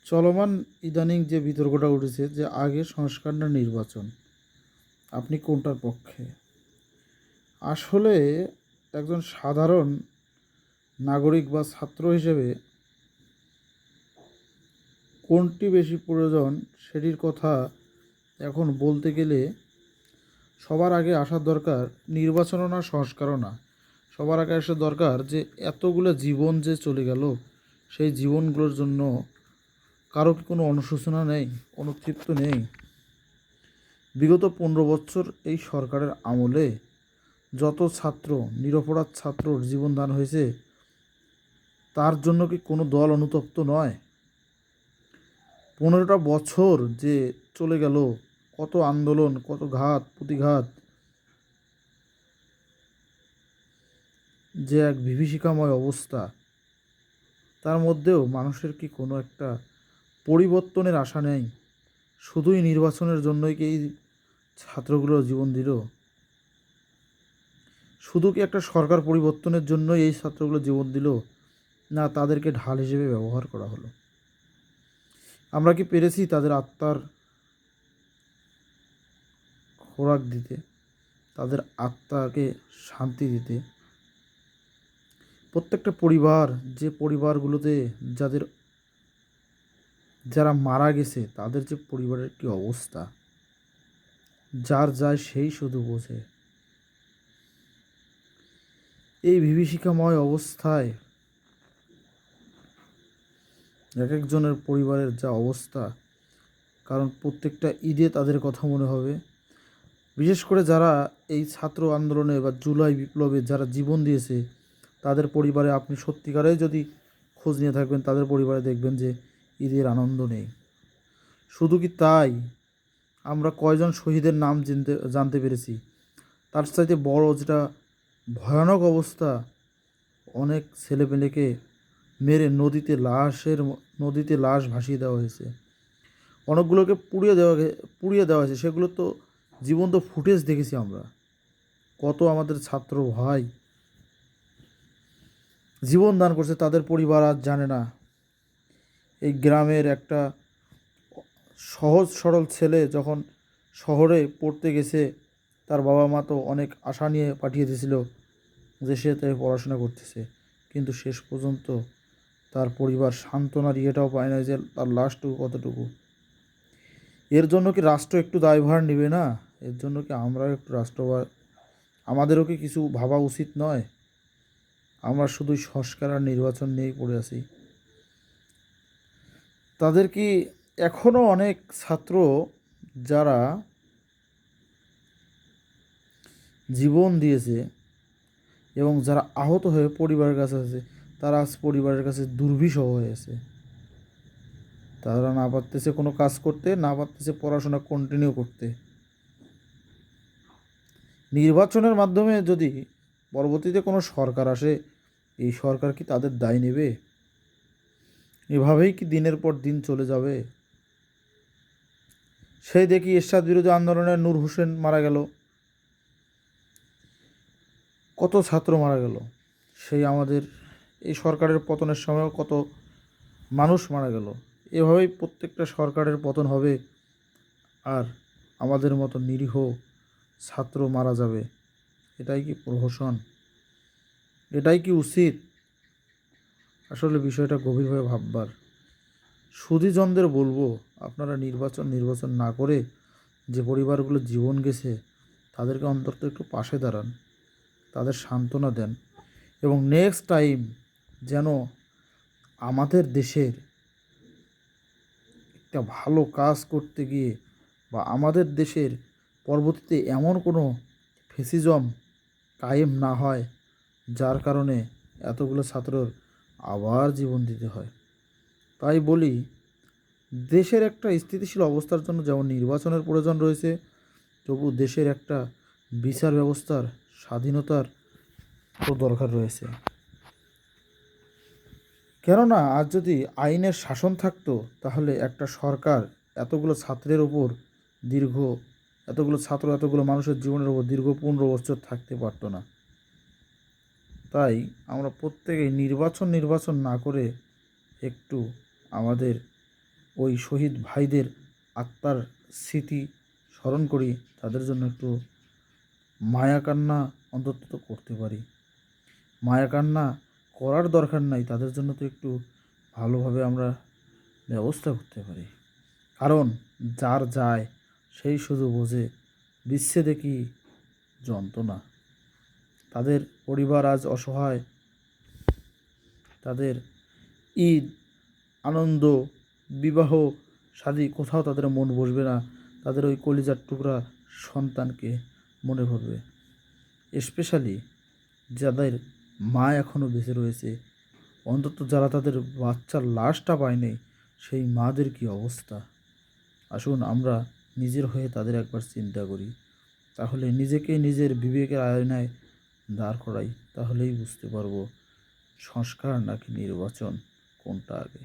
চলমান ইদানিং যে বিতর্কটা উঠেছে যে আগে সংস্কার না নির্বাচন, আপনি কোনটার পক্ষে? আসলে একজন সাধারণ নাগরিক বা ছাত্র হিসেবে কোনটি বেশি প্রয়োজন সেটির কথা এখন বলতে গেলে সবার আগে আসার দরকার নির্বাচনও না, সংস্কারও না। সবার আগে আসা দরকার যে এতগুলো জীবন যে চলে গেল, সেই জীবনগুলোর জন্য কারো কি কোনো অনুশোচনা নেই, অনুতৃপ্ত নেই? বিগত 15 বছর এই সরকারের আমলে যত ছাত্র, নিরপরাধ ছাত্রর জীবনদান হয়েছে, তার জন্য কি কোনো দল অনুতপ্ত নয়? 15টা বছর যে চলে গেল, কত আন্দোলন, কত ঘাত প্রতিঘাত, যে এক বিভীষিকাময় অবস্থা, তার মধ্যেও মানুষের কি কোনো একটা পরিবর্তনের আশা নেই? শুধুই নির্বাচনের জন্যই কি এই ছাত্রগুলো জীবন দিল? শুধু কি একটা সরকার পরিবর্তনের জন্যই এই ছাত্রগুলো জীবন দিল, না তাদেরকে ঢাল হিসেবে ব্যবহার করা হলো? আমরা কি পেরেছি তাদের আত্মার খোরাক দিতে, তাদের আত্মাকে শান্তি দিতে? প্রত্যেকটা পরিবার, যে পরিবারগুলোতে যারা মারা গেছে, তাদের যে পরিবারের কি অবস্থা, যার যায় সেই শুধু বোঝে। এই বিভীষিকাময় অবস্থায় এক একজনের পরিবারের যা অবস্থা, কারণ প্রত্যেকটা ঈদে তাদের কথা মনে হবে। বিশেষ করে যারা এই ছাত্র আন্দোলনে বা জুলাই বিপ্লবে যারা জীবন দিয়েছে, তাদের পরিবারে আপনি সত্যিকারে যদি খোঁজ নিয়ে থাকবেন, তাদের পরিবারে দেখবেন যে ঈদের আনন্দ নেই। শুধু কি তাই, আমরা কয়জন শহীদের নাম জানতে পেরেছি? তার চাইতে বড় যেটা ভয়ানক অবস্থা, অনেক ছেলেপেলেকে মেরে নদীতে লাশ ভাসিয়ে দেওয়া হয়েছে। অনেকগুলোকে পুড়িয়ে দেওয়া হয়েছে। সেগুলো তো জীবন্ত ফুটেজ দেখেছি আমরা। কত আমাদের ছাত্র ভাই জীবন দান করছে, তাদের পরিবার আজ জানে না। এই গ্রামের একটা সহজ সরল ছেলে যখন শহরে পড়তে গেছে, তার বাবা মা তো অনেক আশা নিয়ে পাঠিয়ে দিয়েছিল যে সে তাই পড়াশোনা করতেছে, কিন্তু শেষ পর্যন্ত তার পরিবার সান্ত্বনার ইয়েটাও পায় না যে তার লাশটুকু কতটুকু। এর জন্য কি রাষ্ট্র একটু দায়ভার নেবে না? এর জন্য কি আমরাও একটু আমাদেরও কি কিছু ভাবা উচিত নয়? আমরা শুধুই সংস্কার আর নির্বাচন নিয়েই পড়ে আছি। তাদের কি এখনও অনেক ছাত্র যারা জীবন দিয়েছে এবং যারা আহত হয়ে পরিবারের কাছে আছে, তারা আজ পরিবারের কাছে দুর্বিষহ হয়ে আছে। তারা না পারতেছে কোনো কাজ করতে, না পারতেছে পড়াশোনা কন্টিনিউ করতে। নির্বাচনের মাধ্যমে যদি পরবর্তীতে কোনো সরকার আসে, এই সরকার কি তাদের দায় নেবে? এভাবেই কি দিনের পর দিন চলে যাবে? সেই দেখি এরশাদ বিরোধী আন্দোলনে নূর হোসেন মারা গেল, কত ছাত্র মারা গেল। সেই আমাদের এই সরকারের পতনের সময়ও কত মানুষ মারা গেল। এভাবেই প্রত্যেকটা সরকারের পতন হবে, আর আমাদের মতো নিরীহ ছাত্র মারা যাবে। এটাই কি প্রহসন? এটাই কি উচিত? আসলে বিষয়টা গভীরভাবে ভাববার। সুধীজনদের বলবো, আপনারা নির্বাচন না করে যে পরিবারগুলো জীবন গেছে, তাদেরকে অন্তত একটু পাশে দাঁড়ান, তাদের সান্ত্বনা দেন, এবং নেক্সট টাইম যেন আমাদের দেশের একটা ভালো কাজ করতে গিয়ে বা আমাদের দেশের পরবর্তীতে এমন কোনো ফেসিজম কায়েম না হয়, যার কারণে এতগুলো ছাত্রর আবার জীবন দিতে হয়। তাই বলি, দেশের একটা স্থিতিশীল অবস্থার জন্য যেমন নির্বাচনের প্রয়োজন রয়েছে, তবু দেশের একটা বিচার ব্যবস্থার স্বাধীনতার তো দরকার রয়েছে। কেননা আজ যদি আইনের শাসন থাকতো, তাহলে একটা সরকার এতগুলো ছাত্রের ওপর দীর্ঘ এতগুলো মানুষের জীবনের ওপর দীর্ঘ 15 বছর থাকতে পারতো না। তাই আমরা প্রত্যেকেই নির্বাচন না করে একটু আমাদের ওই শহীদ ভাইদের আত্মার স্মৃতি স্মরণ করি, তাদের জন্য একটু মায়া কান্না অন্তত তো করতে পারি। মায়া কান্না করার দরকার নাই, তাদের জন্য তো একটু ভালোভাবে আমরা ব্যবস্থা করতে পারি। কারণ যার যায় সেই শুধু বোঝে বিচ্ছেদে কি যন্ত্রণা। তাদের পরিবার আজ অসহায়, তাদের ঈদ, আনন্দ, বিবাহ, শাদী কোথাও তাদের মন বসবে না, তাদের ওই কলিজার টুকরা সন্তানকে মনে পড়বে। স্পেশালি যাদের মা এখনও বেঁচে রয়েছে, অন্তত যারা তাদের বাচ্চার লাশটা পায়নি, সেই মাদের কি অবস্থা। আসুন আমরা নিজের হয়ে তাদের একবার চিন্তা করি, তাহলে নিজেকে নিজের বিবেকের আয়নায় দাঁড় করাই, তাহলেই বুঝতে পারবো সংস্কার নাকি নির্বাচন কোনটা আগে।